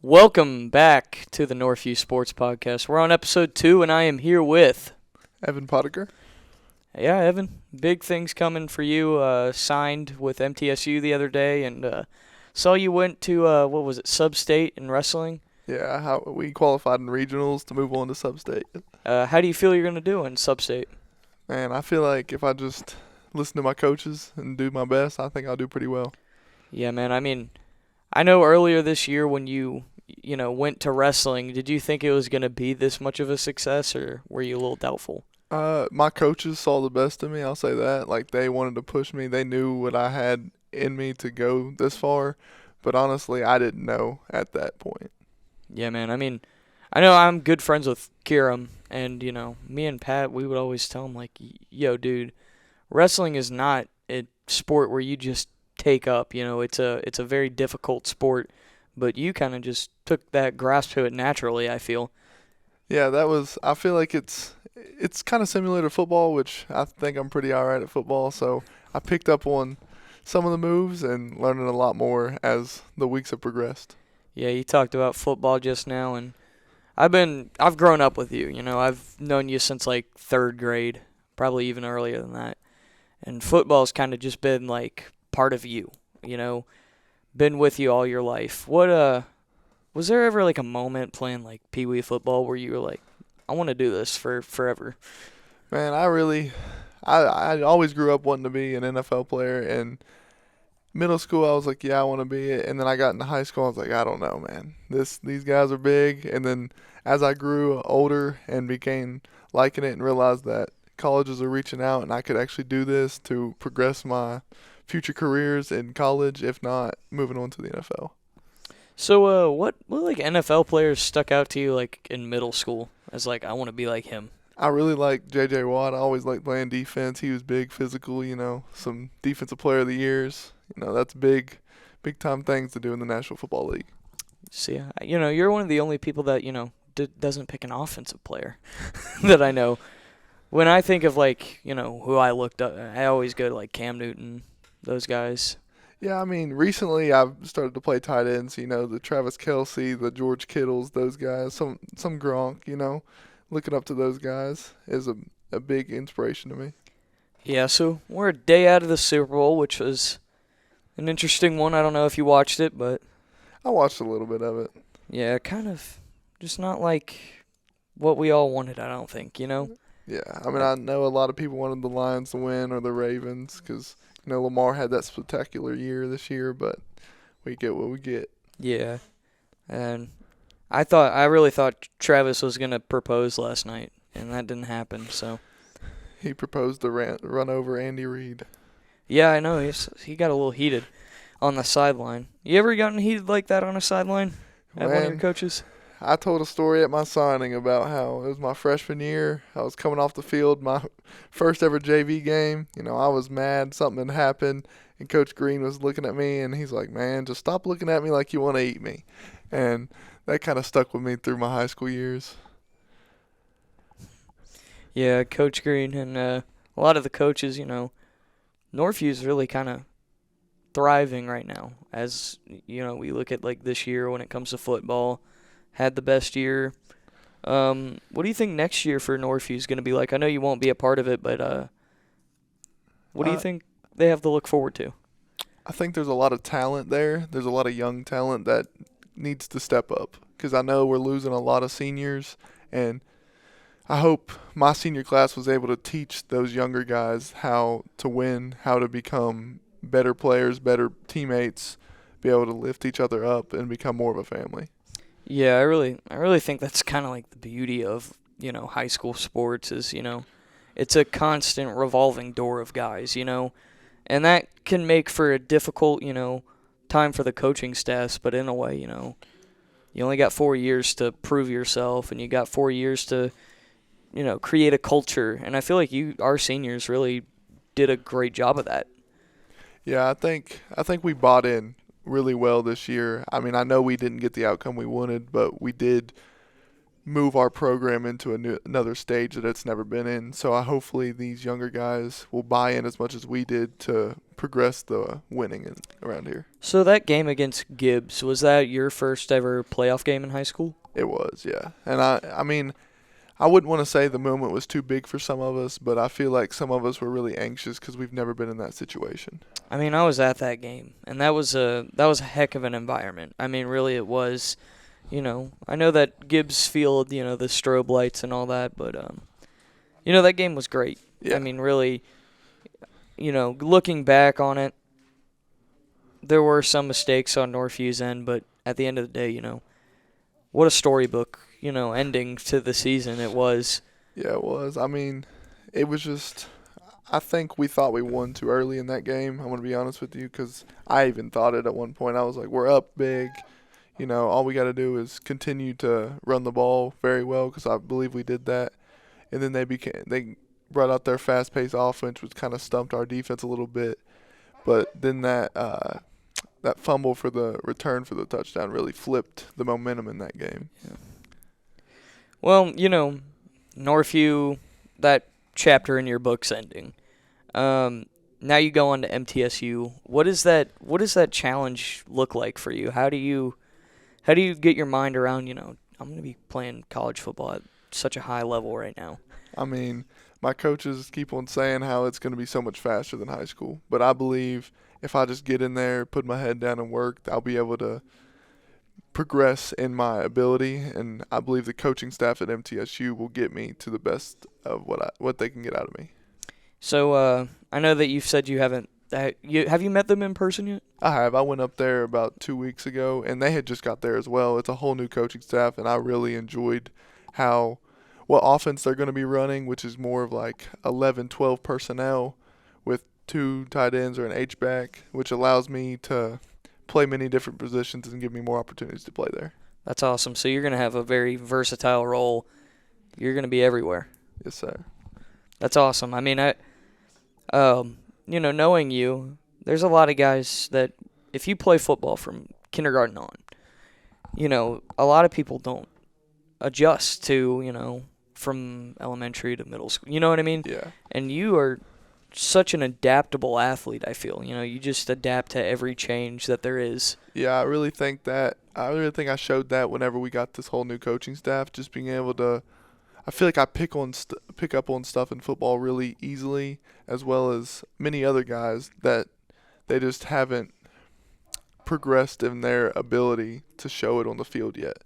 Welcome back to the Cougar Sports Podcast. We're on episode 2, and I am here with Evan Poticher. Yeah, Evan. Big things coming for you. Signed with MTSU the other day, and saw you went to Sub-State in wrestling. Yeah, how we qualified in regionals to move on to Sub-State. How do you feel you're gonna do in Sub-State? Man, I feel like if I just listen to my coaches and do my best, I think I'll do pretty well. Yeah, man. I mean, I know earlier this year when you went to wrestling, did you think it was gonna be this much of a success, or were you a little doubtful? My coaches saw the best in me, I'll say that. Like, they wanted to push me. They knew what I had in me to go this far. But honestly, I didn't know at that point. Yeah, man. I mean, I know I'm good friends with Kiram, and me and Pat, we would always tell him like, "Yo, dude, wrestling is not a sport where you just take up. It's a very difficult sport, but you kind of just took that grasp to it naturally. I feel." Yeah, I feel like it's kind of similar to football, which I think I'm pretty all right at football. So I picked up on some of the moves and learning a lot more as the weeks have progressed. Yeah, you talked about football just now, and I've grown up with you. I've known you since like 3rd grade, probably even earlier than that. And football's kind of just been like part of you, been with you all your life. Was there ever like a moment playing like Pee Wee football where you were like, I want to do this for forever? Man, I always grew up wanting to be an NFL player. In middle school, I was like, yeah, I want to be it. And then I got into high school, I was like, I don't know, man. These guys are big. And then as I grew older and became liking it and realized that colleges are reaching out and I could actually do this to progress my future careers in college, if not moving on to the NFL. So, what like NFL players stuck out to you like in middle school as like I want to be like him? I really like J.J. Watt. I always liked playing defense. He was big, physical, some defensive player of the years. That's big time things to do in the National Football League. See, you're one of the only people that, doesn't pick an offensive player that I know. When I think of like, who I looked up, I always go to like Cam Newton, those guys. Yeah, I mean, recently I've started to play tight ends, the Travis Kelce, the George Kittles, those guys, some Gronk, looking up to those guys is a big inspiration to me. Yeah, so we're a day out of the Super Bowl, which was an interesting one. I don't know if you watched it, but I watched a little bit of it. Yeah, kind of just not like what we all wanted, I don't think, Yeah, I mean, I know a lot of people wanted the Lions to win or the Ravens because, Lamar had that spectacular year this year, but we get what we get. Yeah, and I really thought Travis was going to propose last night, and that didn't happen, so. He proposed to run over Andy Reid. Yeah, I know. He got a little heated on the sideline. You ever gotten heated like that on a sideline at one of your coaches? I told a story at my signing about how it was my freshman year. I was coming off the field, my first ever JV game. I was mad. Something had happened, and Coach Green was looking at me, and he's like, man, just stop looking at me like you want to eat me. And that kind of stuck with me through my high school years. Yeah, Coach Green and a lot of the coaches, Northview's really kind of thriving right now. As, we look at like this year when it comes to football, had the best year. What do you think next year for Northview is going to be like? I know you won't be a part of it, but what do you think they have to look forward to? I think there's a lot of talent there. There's a lot of young talent that needs to step up because I know we're losing a lot of seniors, and I hope my senior class was able to teach those younger guys how to win, how to become better players, better teammates, be able to lift each other up and become more of a family. Yeah, I really think that's kind of like the beauty of, high school sports is, it's a constant revolving door of guys, and that can make for a difficult, time for the coaching staffs, but in a way, you only got 4 years to prove yourself, and you got 4 years to, create a culture, and I feel like our seniors really did a great job of that. Yeah, I think we bought in really well this year. I mean, I know we didn't get the outcome we wanted, but we did move our program into another stage that it's never been in. So hopefully these younger guys will buy in as much as we did to progress the winning around here. So that game against Gibbs, was that your first ever playoff game in high school? It was, yeah. And I mean, I wouldn't want to say the moment was too big for some of us, but I feel like some of us were really anxious because we've never been in that situation. I mean, I was at that game, and that was a heck of an environment. I mean, really, it was. I know that Gibbs Field, the strobe lights and all that, but that game was great. Yeah. I mean, really, looking back on it, there were some mistakes on Northview's end, but at the end of the day, what a storybook, ending to the season it was. Yeah, it was. I mean, it was just, I think we thought we won too early in that game. I'm going to be honest with you, because I even thought it at one point. I was like, we're up big. All we got to do is continue to run the ball very well, because I believe we did that. And then they brought out their fast-paced offense, which kind of stumped our defense a little bit. But then that fumble for the return for the touchdown really flipped the momentum in that game. Yeah. Well, Northview, that chapter in your book's ending. Now you go on to MTSU. What does that challenge look like for you? How do you get your mind around, I'm going to be playing college football at such a high level right now? I mean, my coaches keep on saying how it's going to be so much faster than high school. But I believe if I just get in there, put my head down and work, I'll be able to progress in my ability. And I believe the coaching staff at MTSU will get me to the best of what they can get out of me. So I know that you've said you haven't. Have you met them in person yet? I have. I went up there about 2 weeks ago, and they had just got there as well. It's a whole new coaching staff, and I really enjoyed what offense they're going to be running, which is more of like 11, 12 personnel with 2 tight ends or an H-back, which allows me to play many different positions and give me more opportunities to play there. That's awesome. So you're going to have a very versatile role. You're going to be everywhere. Yes, sir. That's awesome. I mean, knowing you, there's a lot of guys that if you play football from kindergarten on, a lot of people don't adjust to, from elementary to middle school. You know what I mean? Yeah. And you are such an adaptable athlete, I feel. You just adapt to every change that there is. Yeah, I really think I showed that whenever we got this whole new coaching staff, just being able to I feel like I pick up on stuff in football really easily, as well as many other guys that they just haven't progressed in their ability to show it on the field yet.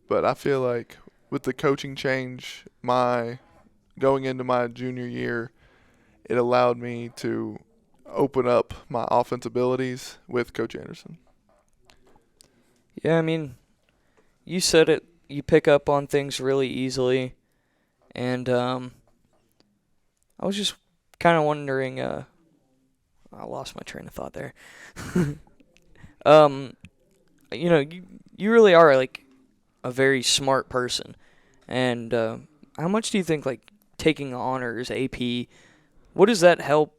But I feel like with the coaching change, going into my junior year, it allowed me to open up my offense abilities with Coach Anderson. Yeah, I mean, you said it. You pick up on things really easily. And I was just kind of wondering, I lost my train of thought there. You really are like a very smart person. And how much do you think like taking honors, AP, what does that help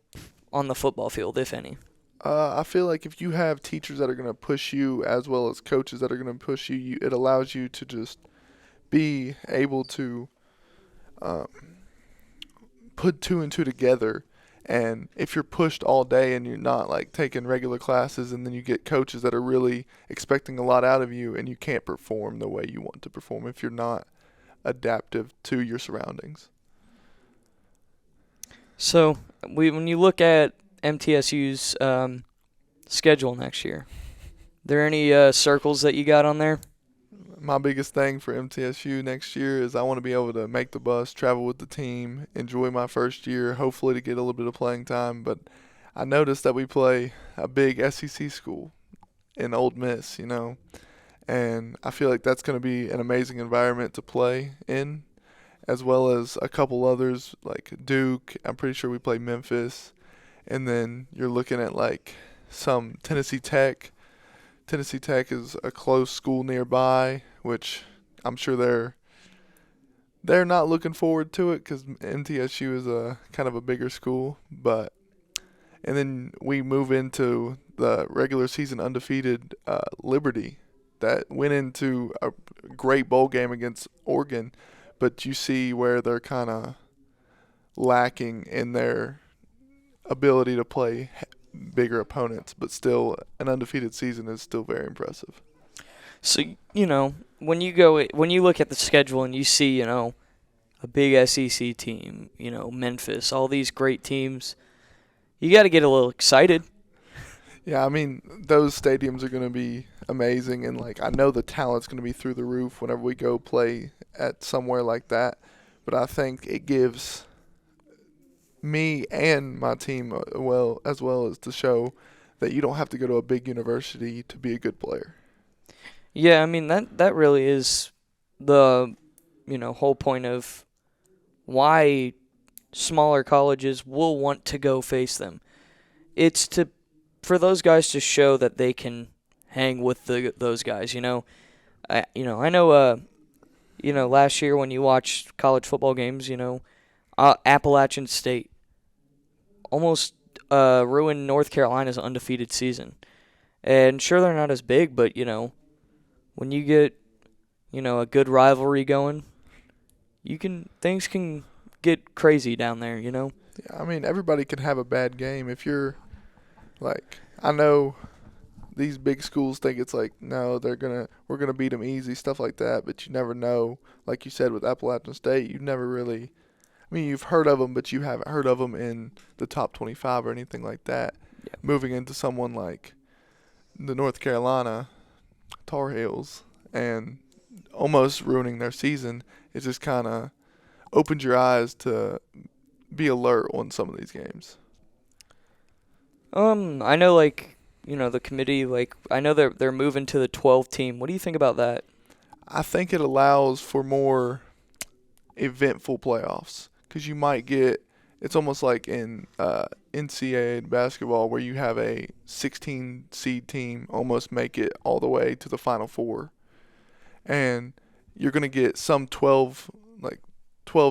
on the football field, if any? I feel like if you have teachers that are going to push you as well as coaches that are going to push you, it allows you to just be able to put 2 and 2 together. And if you're pushed all day and you're not like taking regular classes, and then you get coaches that are really expecting a lot out of you, and you can't perform the way you want to perform if you're not adaptive to your surroundings. So when you look at MTSU's schedule next year, there any circles that you got on there? My biggest thing for MTSU next year is I want to be able to make the bus, travel with the team, enjoy my first year, hopefully to get a little bit of playing time. But I noticed that we play a big SEC school in Ole Miss, and I feel like that's going to be an amazing environment to play in, as well as a couple others like Duke. I'm pretty sure we play Memphis. And then you're looking at like some Tennessee Tech. Tennessee Tech is a close school nearby, which I'm sure they're not looking forward to it because MTSU is a kind of a bigger school. And then we move into the regular season undefeated Liberty, that went into a great bowl game against Oregon, but you see where they're kind of lacking in their ability to play bigger opponents, but still an undefeated season is still very impressive. So, when you look at the schedule and you see, a big SEC team, Memphis, all these great teams, you got to get a little excited. Yeah, I mean, those stadiums are going to be amazing, and I know the talent's going to be through the roof whenever we go play at somewhere like that. But I think it gives me and my team as well as to show that you don't have to go to a big university to be a good player. Yeah, I mean that really is the whole point of why smaller colleges will want to go face them. It's for those guys to show that they can hang with those guys. I know last year when you watched college football games, Appalachian State almost ruined North Carolina's undefeated season. And sure, they're not as big, but when you get a good rivalry going, things can get crazy down there. Yeah, I mean, everybody can have a bad game. If you're I know these big schools think it's no, we're gonna beat them easy, stuff like that. But you never know. Like you said with Appalachian State, you've never really. I mean, you've heard of them, but you haven't heard of them in the top 25 or anything like that. Yeah. Moving into someone like the North Carolina Tar Heels and almost ruining their season, it just kind of opens your eyes to be alert on some of these games. I know, the committee, I know they're moving to the 12 team. What do you think about that? I think it allows for more eventful playoffs because you might get it's almost like in NCAA basketball where you have a 16 seed team almost make it all the way to the Final Four, and you're gonna get some 12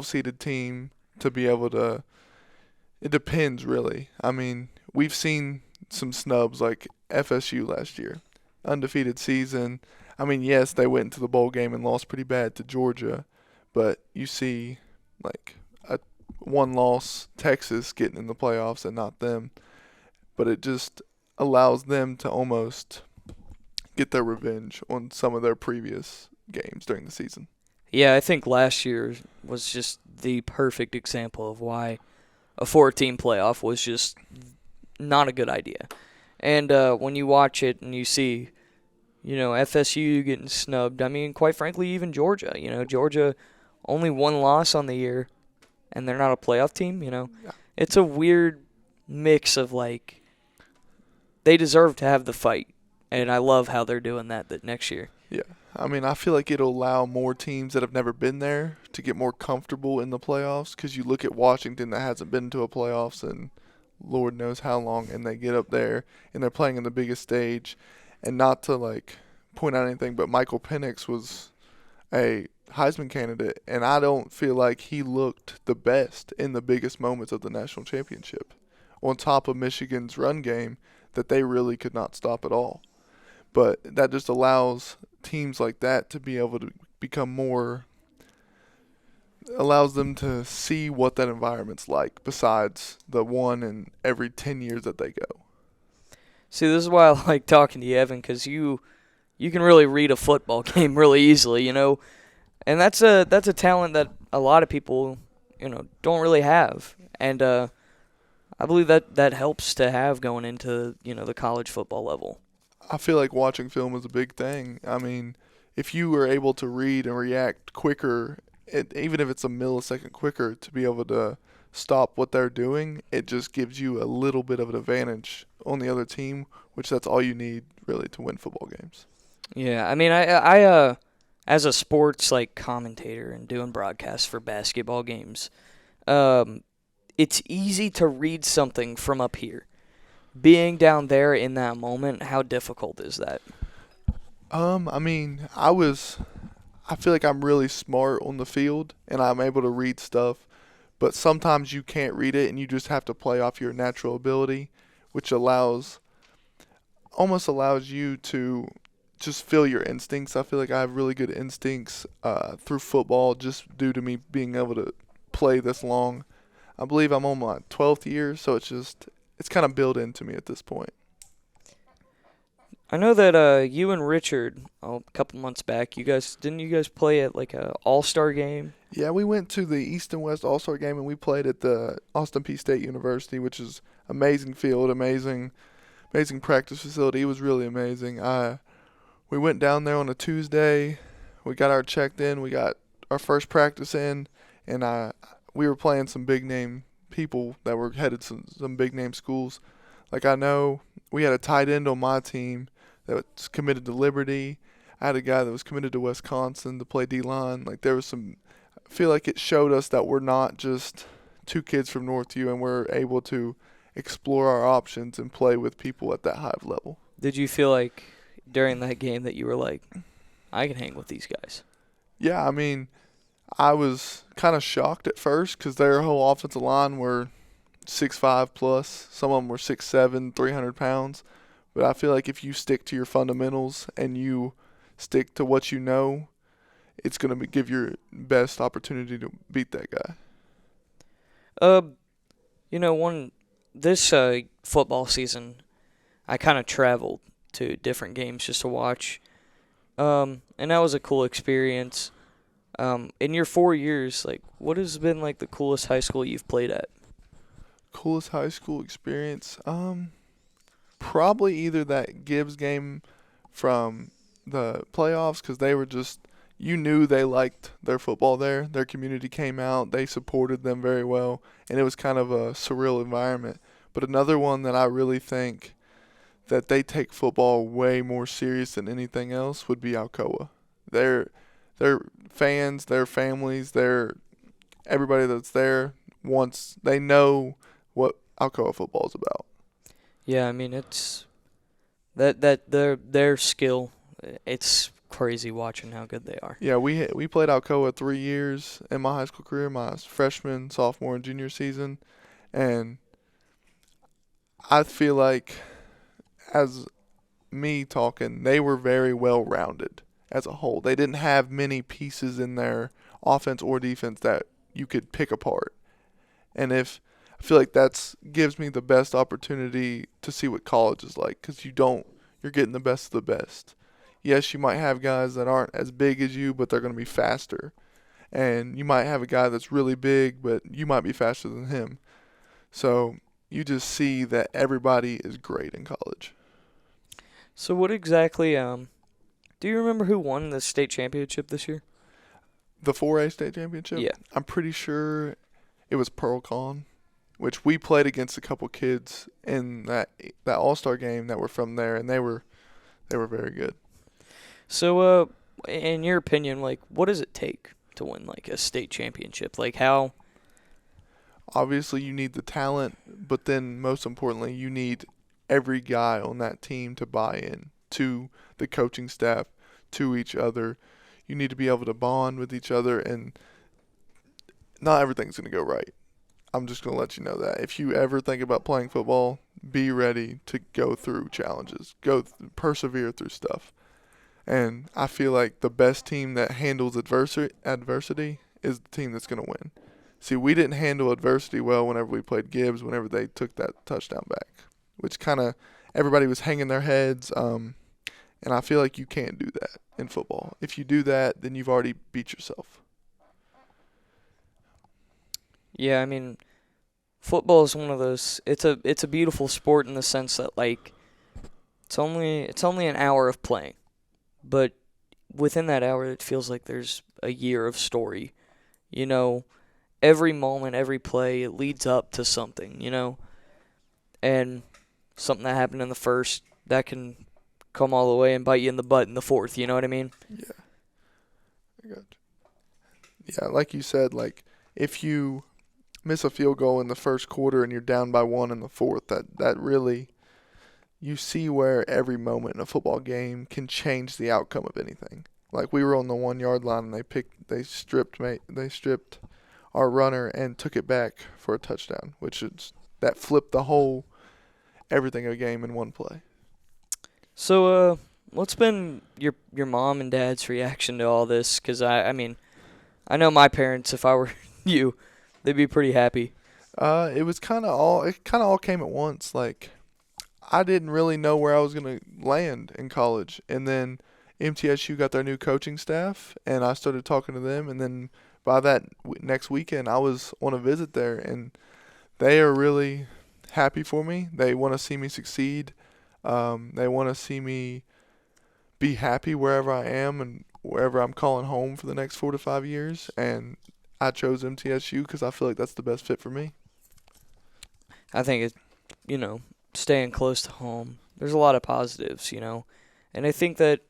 seeded team to be able to. It depends really. I mean, we've seen some snubs like FSU last year, undefeated season. I mean, yes, they went into the bowl game and lost pretty bad to Georgia, but you see a one-loss Texas getting in the playoffs and not them. But it just allows them to almost get their revenge on some of their previous games during the season. Yeah, I think last year was just the perfect example of why a 4-team playoff was just not a good idea. And when you watch it and you see, FSU getting snubbed, I mean, quite frankly, even Georgia. Georgia only one loss on the year, and they're not a playoff team, Yeah. It's a weird mix of, they deserve to have the fight, and I love how they're doing that next year. Yeah. I mean, I feel like it'll allow more teams that have never been there to get more comfortable in the playoffs because you look at Washington that hasn't been to a playoffs in Lord knows how long, and they get up there, and they're playing in the biggest stage. And not to, point out anything, but Michael Penix was a Heisman candidate, and I don't feel like he looked the best in the biggest moments of the national championship, on top of Michigan's run game that they really could not stop at all. But that just allows teams like that to be able to become more, allows them to see what that environment's like besides the one in every 10 years that they go. See, this is why I like talking to you, Evan, because you can really read a football game really easily, And that's a talent that a lot of people, don't really have. And I believe that helps to have going into, the college football level. I feel like watching film is a big thing. I mean, if you are able to read and react quicker, even if it's a millisecond quicker, to be able to stop what they're doing, it just gives you a little bit of an advantage on the other team, which that's all you need really to win football games. Yeah, I mean, I as a sports commentator and doing broadcasts for basketball games, it's easy to read something from up here. Being down there in that moment, how difficult is that? I mean, I feel like I'm really smart on the field and I'm able to read stuff, but sometimes you can't read it and you just have to play off your natural ability, which almost allows you to just feel your instincts. I feel like I have really good instincts through football just due to me being able to play this long. I believe I'm on my 12th year, so it's kind of built into me at this point. I know that you and Richard, a couple months back, you guys play at like a All-Star game? Yeah, we went to the East and West All-Star game, and we played at the Austin Peay State University, which is amazing field, amazing practice facility. It was really amazing. We went down there on a Tuesday. We got our checked in. We got our first practice in, and we were playing some big name people that were headed to some big name schools. Like I know we had a tight end on my team that was committed to Liberty. I had a guy that was committed to Wisconsin to play D-line. Like there was some. I feel like it showed us that we're not just two kids from Northview, and we're able to explore our options and play with people at that high level. Did you feel like during that game that you were like, I can hang with these guys? Yeah, I mean, I was kind of shocked at first because their whole offensive line were 6'5" plus. Some of them were 6'7", 300 pounds. But I feel like if you stick to your fundamentals and you stick to what you know, it's going to give your best opportunity to beat that guy. This football season, I kind of traveled to different games just to watch, and that was a cool experience. In your 4 years, like, what has been like the coolest high school you've played at? Coolest high school experience? Probably either that Gibbs game from the playoffs, because they were just, you knew they liked their football there. Their community came out. They supported them very well, and it was kind of a surreal environment. But another one that I really think that they take football way more serious than anything else would be Alcoa. Their fans, their families, everybody that's there they know what Alcoa football is about. Yeah, I mean it's that their skill. It's crazy watching how good they are. Yeah, we played Alcoa 3 years in my high school career, my freshman, sophomore, and junior season, and I feel like, as me talking, they were very well rounded as a whole. They didn't have many pieces in their offense or defense that you could pick apart, and I feel like gives me the best opportunity to see what college is like, because you're getting the best of the best. Yes, you might have guys that aren't as big as you, but they're going to be faster. And you might have a guy that's really big, but you might be faster than him. So you just see that everybody is great in college. So what exactly, do you remember who won the state championship this year? The 4A state championship? Yeah. I'm pretty sure it was Pearl Con, which we played against a couple kids in that All-Star game that were from there, and they were very good. So, in your opinion, like, what does it take to win, like, a state championship? Like, how? Obviously, you need the talent, but then most importantly, you need every guy on that team to buy in to the coaching staff, to each other. You need to be able to bond with each other, and not everything's going to go right. I'm just going to let you know that. If you ever think about playing football, be ready to go through challenges, persevere through stuff. And I feel like the best team that handles adversity is the team that's going to win. See, we didn't handle adversity well whenever we played Gibbs, whenever they took that touchdown back, which kind of everybody was hanging their heads. And I feel like you can't do that in football. If you do that, then you've already beat yourself. Yeah, I mean, football is one of those. It's a beautiful sport in the sense that, like, it's only an hour of playing. But within that hour, it feels like there's a year of story. You know, every moment, every play, it leads up to something, you know. And something that happened in the first, that can come all the way and bite you in the butt in the fourth, you know what I mean? Yeah. I got you. Yeah, like you said, like, if you miss a field goal in the first quarter and you're down by 1 in the fourth, that really, you see where every moment in a football game can change the outcome of anything. Like, we were on the 1 yard line and they stripped our runner and took it back for a touchdown, that flipped everything of a game in one play. So, what's been your mom and dad's reaction to all this? Because I mean, I know my parents. If I were you, they'd be pretty happy. It kind of all came at once. Like, I didn't really know where I was gonna land in college, and then MTSU got their new coaching staff, and I started talking to them, and then by that next weekend, I was on a visit there, and they are really happy for me. They want to see me succeed. They want to see me be happy wherever I am and wherever I'm calling home for the next 4 to 5 years. And I chose MTSU because I feel like that's the best fit for me. I think staying close to home. There's a lot of positives, and I think that,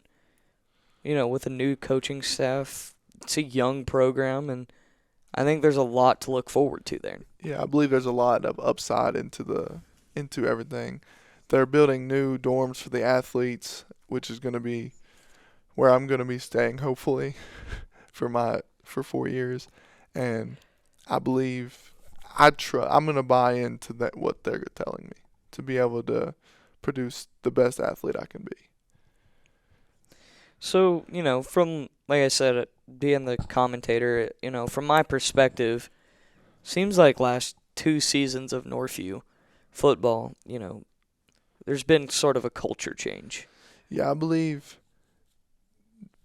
with a new coaching staff, it's a young program, and I think there's a lot to look forward to there. Yeah, I believe there's a lot of upside into everything. They're building new dorms for the athletes, which is going to be where I'm going to be staying, hopefully, for 4 years. And I believe I'm going to buy into that what they're telling me to be able to produce the best athlete I can be. So, from, like I said, being the commentator, from my perspective, seems like last 2 seasons of Northview football, there's been sort of a culture change. Yeah, I believe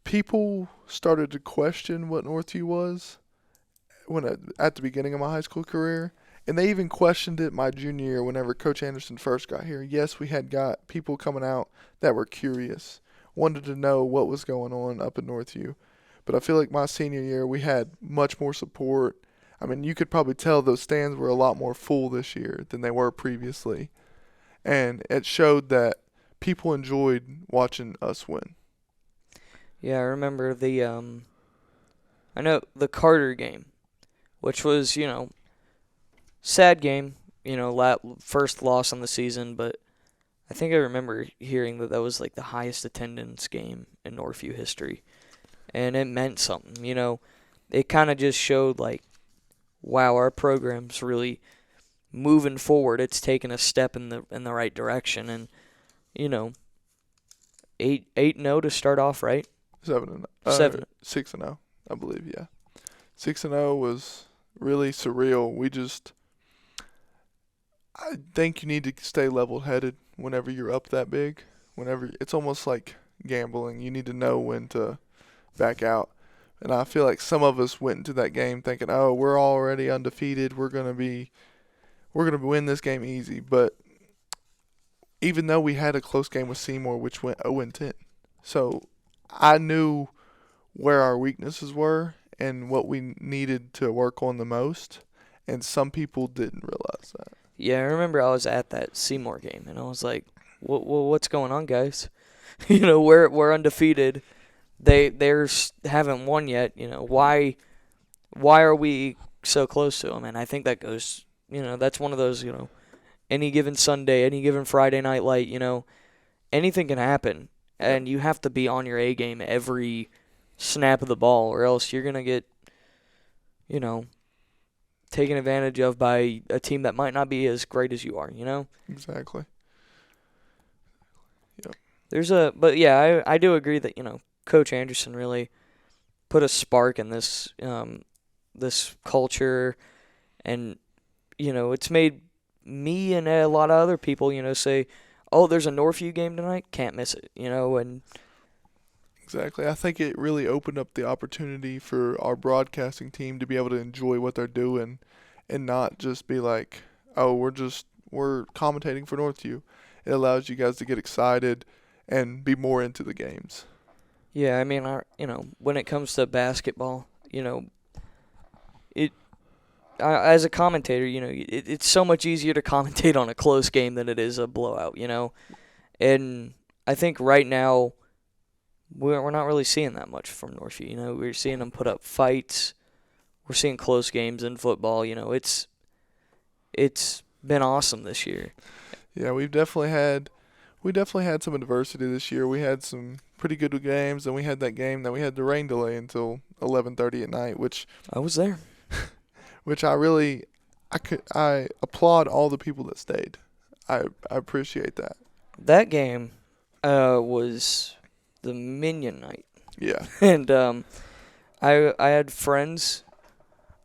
people started to question what Northview was at the beginning of my high school career, and they even questioned it my junior year whenever Coach Anderson first got here. Yes, we had got people coming out that were curious, wanted to know what was going on up in Northview. But I feel like my senior year, we had much more support. I mean, you could probably tell those stands were a lot more full this year than they were previously. And it showed that people enjoyed watching us win. Yeah, I remember I know the Carter game, which was, sad game, first loss on the season, but I think I remember hearing that was like the highest attendance game in Northview history. And it meant something, It kind of just showed like, wow, our program's really moving forward. It's taken a step in the right direction, and 8-0 to start off, right? 7-0. 6-0, I believe. Yeah, 6-0 was really surreal. I think you need to stay level-headed whenever you're up that big. It's almost like gambling. You need to know when to back out. And I feel like some of us went into that game thinking, "Oh, we're already undefeated. We're gonna win this game easy." But even though we had a close game with Seymour, which went 0-10, so I knew where our weaknesses were and what we needed to work on the most. And some people didn't realize that. Yeah, I remember I was at that Seymour game, and I was like, "What's going on, guys? We're undefeated. They haven't won yet. Why are we so close to them?" And I think that goes, that's one of those, any given Sunday, any given Friday night light, anything can happen, and you have to be on your A game every snap of the ball, or else you're gonna get, taken advantage of by a team that might not be as great as you are. Exactly. Yep. But yeah, I do agree that Coach Anderson really put a spark in this culture, and it's made me and a lot of other people say, "Oh, there's a Northview game tonight, can't miss it," and exactly. I think it really opened up the opportunity for our broadcasting team to be able to enjoy what they're doing and not just be like, "Oh, we're commentating for Northview." It allows you guys to get excited and be more into the games. Yeah, I mean, when it comes to basketball, as a commentator, it's so much easier to commentate on a close game than it is a blowout, And I think right now we're not really seeing that much from Northview. We're seeing them put up fights. We're seeing close games in football. It's been awesome this year. Yeah, we definitely had some adversity this year. We had some pretty good games, and we had that game that we had the rain delay until 11:30 at night, which I was there. Which I applaud all the people that stayed. I appreciate that. That game was the Minion Night. Yeah. And I had friends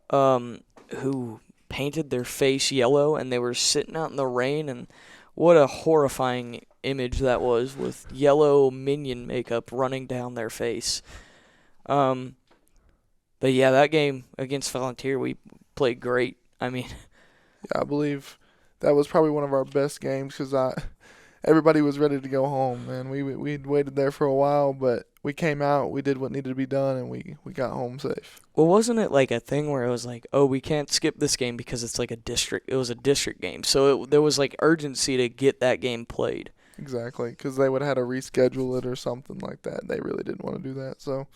who painted their face yellow, and they were sitting out in the rain, and what a horrifying image that was, with yellow Minion makeup running down their face. But yeah, that game against Volunteer, we played great. I mean, Yeah, I believe that was probably one of our best games because everybody was ready to go home, and we'd waited there for a while, but we came out, we did what needed to be done, and we got home safe. well, wasn't it like a thing where it was like, oh, we can't skip this game because it's like it was a district game, so there was like urgency to get that game played. Exactly, because they would have had to reschedule it or something like that. They really didn't want to do that, so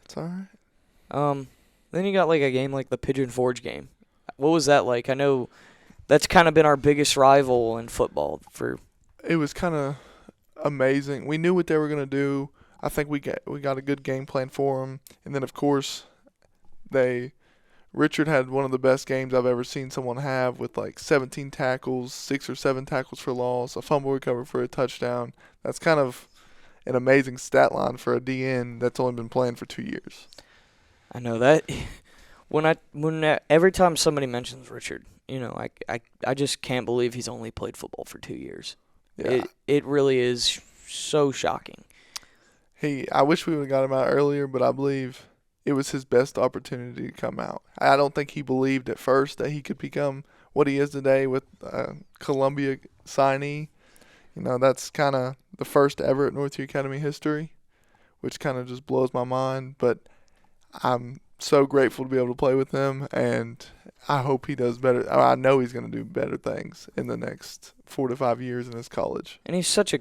it's all right. Then you got like a game like the Pigeon Forge game. What was that like? I know that's kind of been our biggest rival in football for. It was kind of amazing. We knew what they were gonna do. I think we got a good game plan for them, and then of course, Richard had one of the best games I've ever seen someone have, with like 17 tackles, 6 or 7 tackles for loss, a fumble recovery for a touchdown. That's kind of an amazing stat line for a DN that's only been playing for 2 years. I know that every time somebody mentions Richard, I just can't believe he's only played football for 2 years. Yeah. It really is so shocking. I wish we would have got him out earlier, but I believe it was his best opportunity to come out. I don't think he believed at first that he could become what he is today with Columbia signee. That's kind of the first ever at Northview Academy history, which kind of just blows my mind. But I'm so grateful to be able to play with him, and I hope he does better. I know he's going to do better things in the next 4 to 5 years in his college. And he's such a,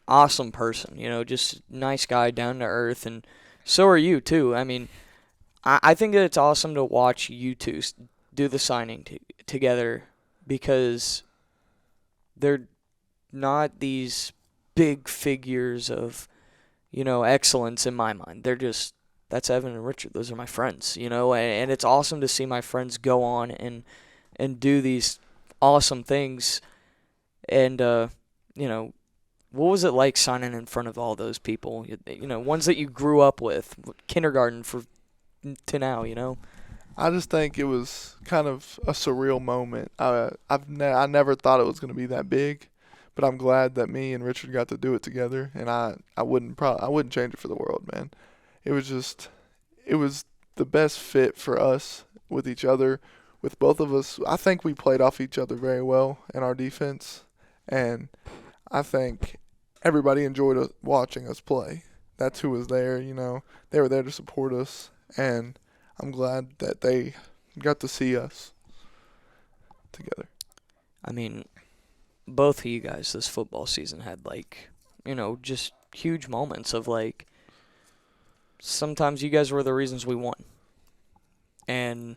awesome person, just nice guy, down to earth, and so are you too. I mean, I think that it's awesome to watch you two do the signing together, because they're not these big figures of, excellence in my mind. They're just, that's Evan and Richard. Those are my friends, and it's awesome to see my friends go on and do these awesome things. And, what was it like signing in front of all those people, ones that you grew up with, kindergarten to now, I just think it was kind of a surreal moment. I never thought it was going to be that big, but I'm glad that me and Richard got to do it together, and I wouldn't change it for the world, man. It was the best fit for us with each other, with both of us. I think we played off each other very well in our defense, and I think everybody enjoyed watching us play. That's who was there, They were there to support us, and I'm glad that they got to see us together. I mean, both of you guys this football season had, just huge moments of, sometimes you guys were the reasons we won. And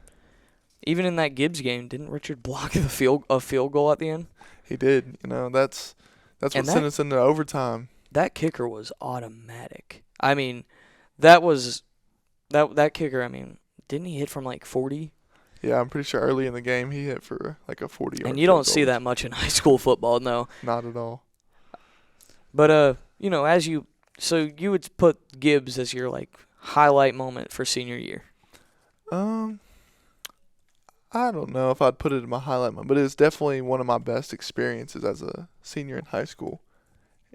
even in that Gibbs game, didn't Richard block a field goal at the end? He did. That's what sent us into overtime. That kicker was automatic. I mean, that kicker, didn't he hit from 40? Yeah, I'm pretty sure early in the game he hit for a 40-yard. And you don't see that much in high school football, no. Not at all. But so you would put Gibbs as your highlight moment for senior year. I don't know if I'd put it in my highlight moment, but it's definitely one of my best experiences as a senior in high school.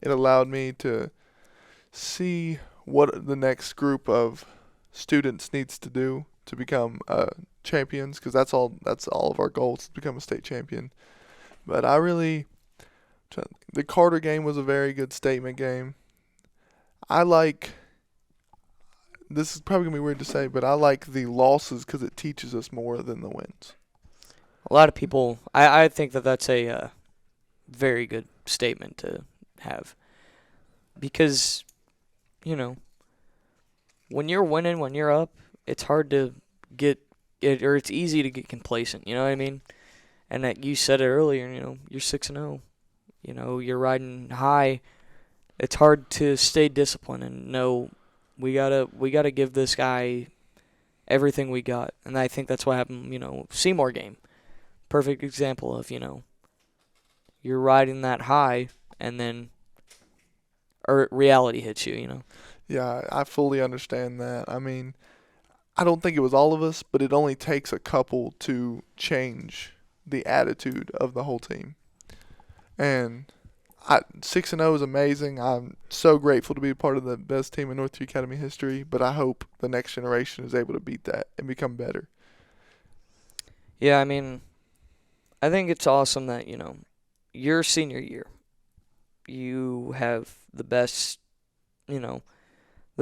It allowed me to see what the next group of students needs to do to become champions, because that's all of our goals, to become a state champion. But the Carter game was a very good statement game. This is probably going to be weird to say, but I like the losses because it teaches us more than the wins. A lot of people, I think that's a very good statement to have. Because, when you're winning, when you're up, it's hard to it's easy to get complacent, you know what I mean? And that you said it earlier, you're 6-0. You're riding high. It's hard to stay disciplined and know we gotta give this guy everything we got. And I think that's what happened, Seymour game. Perfect example of, you're riding that high, and then or reality hits you. Yeah, I fully understand that. I mean, I don't think it was all of us, but it only takes a couple to change the attitude of the whole team. And 6-0 is amazing. I'm so grateful to be a part of the best team in Northview Academy history, but I hope the next generation is able to beat that and become better. Yeah, I mean, I think it's awesome that, your senior year, you have the best, the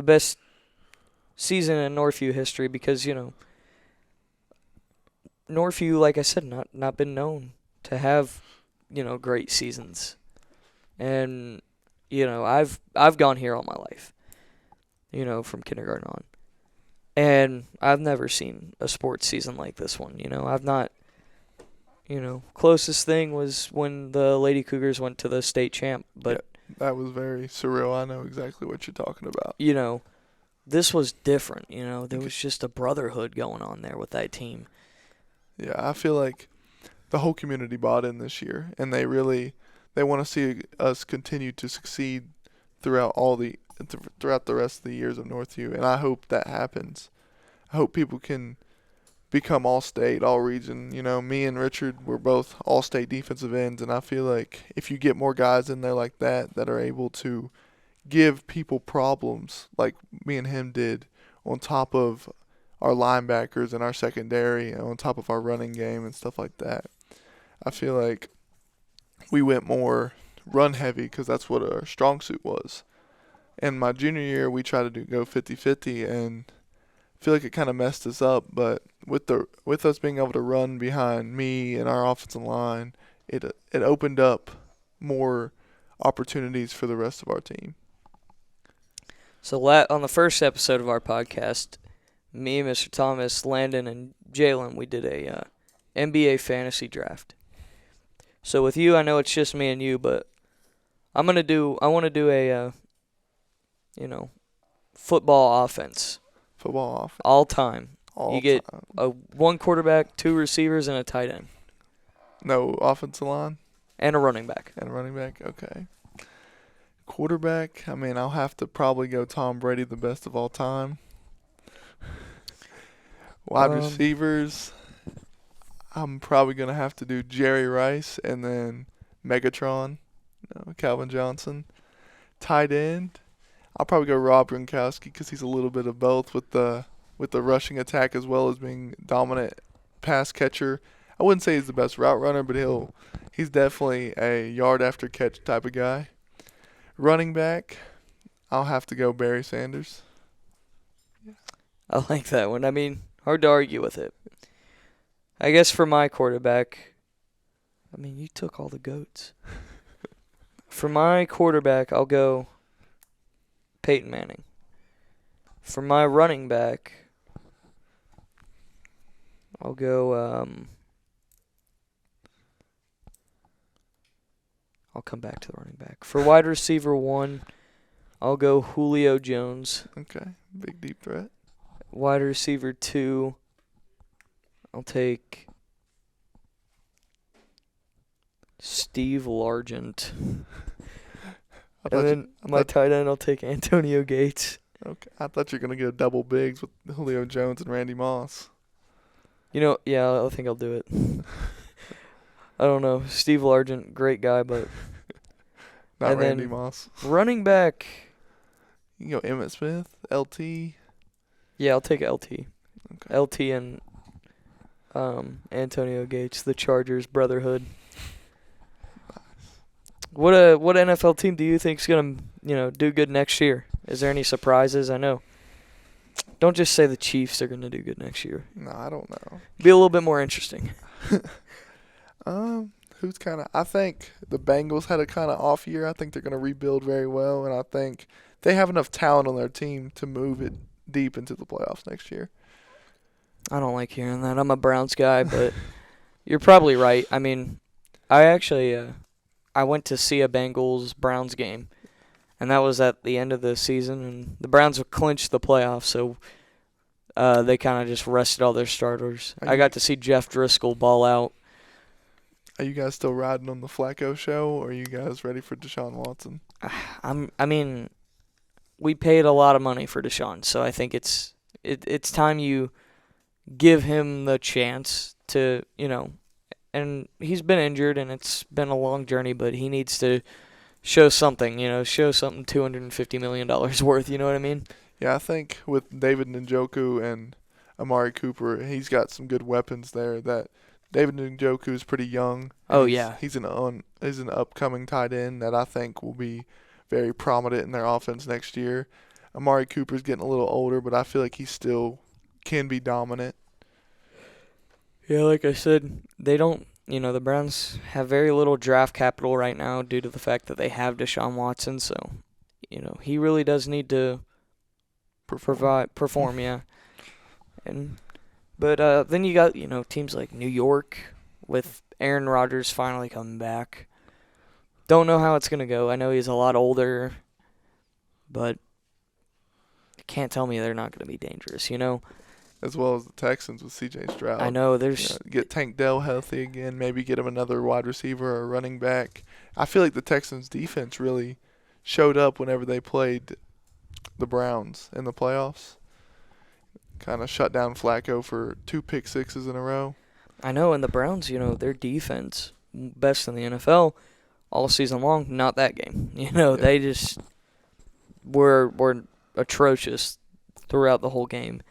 best season in Northview history because, Northview, like I said, not been known to have, great seasons. And, I've gone here all my life, from kindergarten on. And I've never seen a sports season like this one. I've not, closest thing was when the Lady Cougars went to the state champ. But, yeah, that was very surreal. I know exactly what you're talking about. This was different. There was just a brotherhood going on there with that team. Yeah, I feel like the whole community bought in this year, and they want to see us continue to succeed throughout the rest of the years of Northview, and I hope that happens. I hope people can become all-state, all-region. Me and Richard were both all-state defensive ends, and I feel like if you get more guys in there like that are able to give people problems like me and him did on top of our linebackers and our secondary and on top of our running game and stuff like that, I feel like we went more run heavy because that's what our strong suit was. And my junior year, we tried to go 50-50, and I feel like it kind of messed us up. But with us being able to run behind me and our offensive line, it opened up more opportunities for the rest of our team. So on the first episode of our podcast, me, Mr. Thomas, Landon, and Jalen, we did a NBA fantasy draft. So with you, I know it's just me and you, but I want to do a football offense. Football offense. All time. You get one quarterback, 2 receivers, and a tight end. No offensive line? And a running back. Okay. Quarterback, I mean, I'll have to probably go Tom Brady, the best of all time. Wide receivers, I'm probably going to have to do Jerry Rice and then Megatron, Calvin Johnson. Tight end, I'll probably go Rob Gronkowski because he's a little bit of both with the rushing attack as well as being dominant pass catcher. I wouldn't say he's the best route runner, but he's definitely a yard after catch type of guy. Running back, I'll have to go Barry Sanders. I like that one. I mean, hard to argue with it. I guess for my quarterback, I mean, you took all the GOATs. For my quarterback, I'll go Peyton Manning. For my running back, I'll go, I'll come back to the running back. For wide receiver 1, I'll go Julio Jones. Okay, big deep threat. Wide receiver 2, I'll take Steve Largent. And then my tight end, I'll take Antonio Gates. Okay, I thought you were going to go double bigs with Julio Jones and Randy Moss. Yeah, I think I'll do it. I don't know. Steve Largent, great guy, but... Not Randy Moss. Running back... You can go Emmitt Smith, LT. Yeah, I'll take LT. Okay. LT and Antonio Gates, the Chargers brotherhood. What NFL team do you think is gonna do good next year? Is there any surprises? I know. Don't just say the Chiefs are gonna do good next year. No, I don't know. Be a little bit more interesting. Who's kind of? I think the Bengals had a kind of off year. I think they're gonna rebuild very well, and I think they have enough talent on their team to move it deep into the playoffs next year. I don't like hearing that. I'm a Browns guy, but you're probably right. I mean, I actually I went to see a Bengals-Browns game, and that was at the end of the season, and the Browns have clinched the playoffs, so they kind of just rested all their starters. I got to see Jeff Driscoll ball out. Are you guys still riding on the Flacco show, or are you guys ready for Deshaun Watson? I mean, we paid a lot of money for Deshaun, so I think it's time you give him the chance to, and he's been injured and it's been a long journey, but he needs to show something, show something $250 million worth, you know what I mean? Yeah, I think with David Njoku and Amari Cooper, he's got some good weapons there. That David Njoku is pretty young. Oh, yeah. He's an upcoming tight end that I think will be very prominent in their offense next year. Amari Cooper's getting a little older, but I feel like he still can be dominant. Yeah, like I said, they don't, the Browns have very little draft capital right now due to the fact that they have Deshaun Watson, so, he really does need to perform, yeah. But then you got, teams like New York with Aaron Rodgers finally coming back. Don't know how it's going to go. I know he's a lot older, but you can't tell me they're not going to be dangerous, As well as the Texans with C.J. Stroud. I know there's get Tank Dell healthy again, maybe get him another wide receiver or running back. I feel like the Texans defense really showed up whenever they played the Browns in the playoffs. Kind of shut down Flacco for 2 pick sixes in a row. I know, and the Browns, their defense, best in the NFL all season long. Not that game. They just were atrocious throughout the whole game.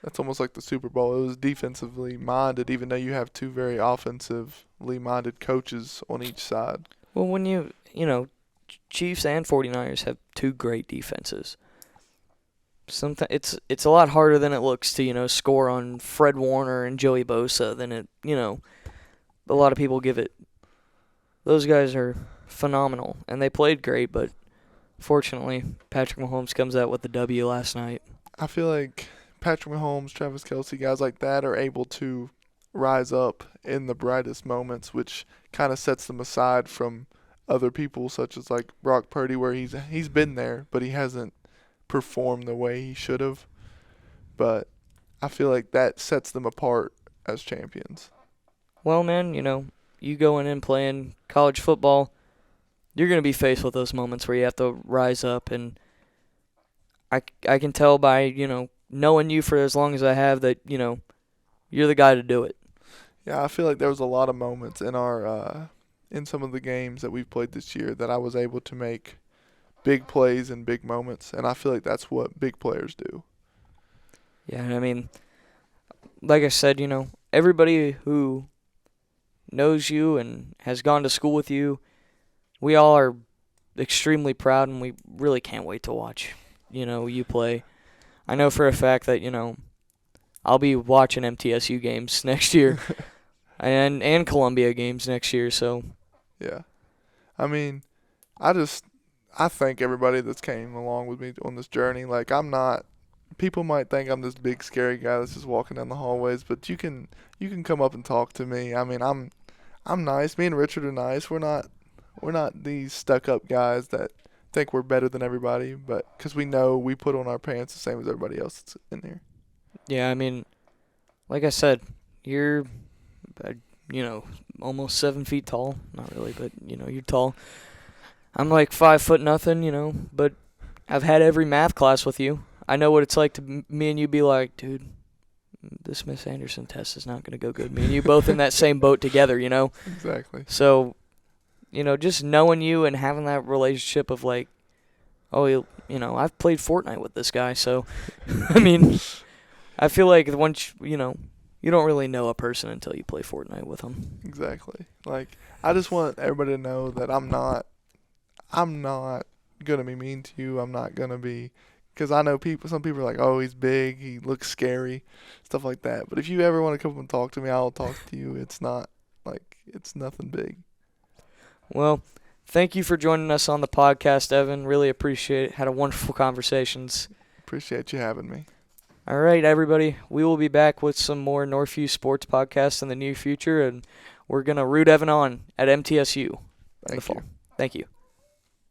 That's almost like the Super Bowl. It was defensively minded, even though you have 2 very offensively minded coaches on each side. Well, when Chiefs and 49ers have 2 great defenses. Sometimes it's a lot harder than it looks to, score on Fred Warner and Joey Bosa than it, a lot of people give it. Those guys are phenomenal, and they played great, but fortunately, Patrick Mahomes comes out with the W last night. I feel like Patrick Mahomes, Travis Kelce, guys like that are able to rise up in the brightest moments, which kind of sets them aside from other people, such as like Brock Purdy, where he's been there, but he hasn't performed the way he should have. But I feel like that sets them apart as champions. Well, man, you going in playing college football, you're going to be faced with those moments where you have to rise up, and I can tell by, knowing you for as long as I have that, you're the guy to do it. Yeah, I feel like there was a lot of moments in our in some of the games that we've played this year that I was able to make big plays and big moments, and I feel like that's what big players do. Yeah, I mean, like I said, everybody who knows you and has gone to school with you, we all are extremely proud, and we really can't wait to watch, you play. I know for a fact that, I'll be watching MTSU games next year and Columbia games next year, so. Yeah. I mean, I thank everybody that's came along with me on this journey. Like, people might think I'm this big scary guy that's just walking down the hallways, but you can come up and talk to me. I mean, I'm nice. Me and Richard are nice. We're not these stuck-up guys that think we're better than everybody, but because we know we put on our pants the same as everybody else that's in here. Yeah, I mean, like I said, you're, almost 7 feet tall. Not really, but, you're tall. I'm like 5 foot nothing, but I've had every math class with you. I know what it's like to me and you be like, dude, this Miss Anderson test is not going to go good. Me and you both in that same boat together, Exactly. So, just knowing you and having that relationship of like, oh, I've played Fortnite with this guy, so, I mean, I feel like once, you don't really know a person until you play Fortnite with them. Exactly. Like, I just want everybody to know that I'm not going to be mean to you. I'm not going to be, because I know some people are like, oh, he's big, he looks scary, stuff like that. But if you ever want to come up and talk to me, I'll talk to you. It's nothing big. Well, thank you for joining us on the podcast, Evan. Really appreciate it. Had a wonderful conversations. Appreciate you having me. All right, everybody. We will be back with some more Northview Sports Podcasts in the near future, and we're going to root Evan on at MTSU in the fall. Thank you.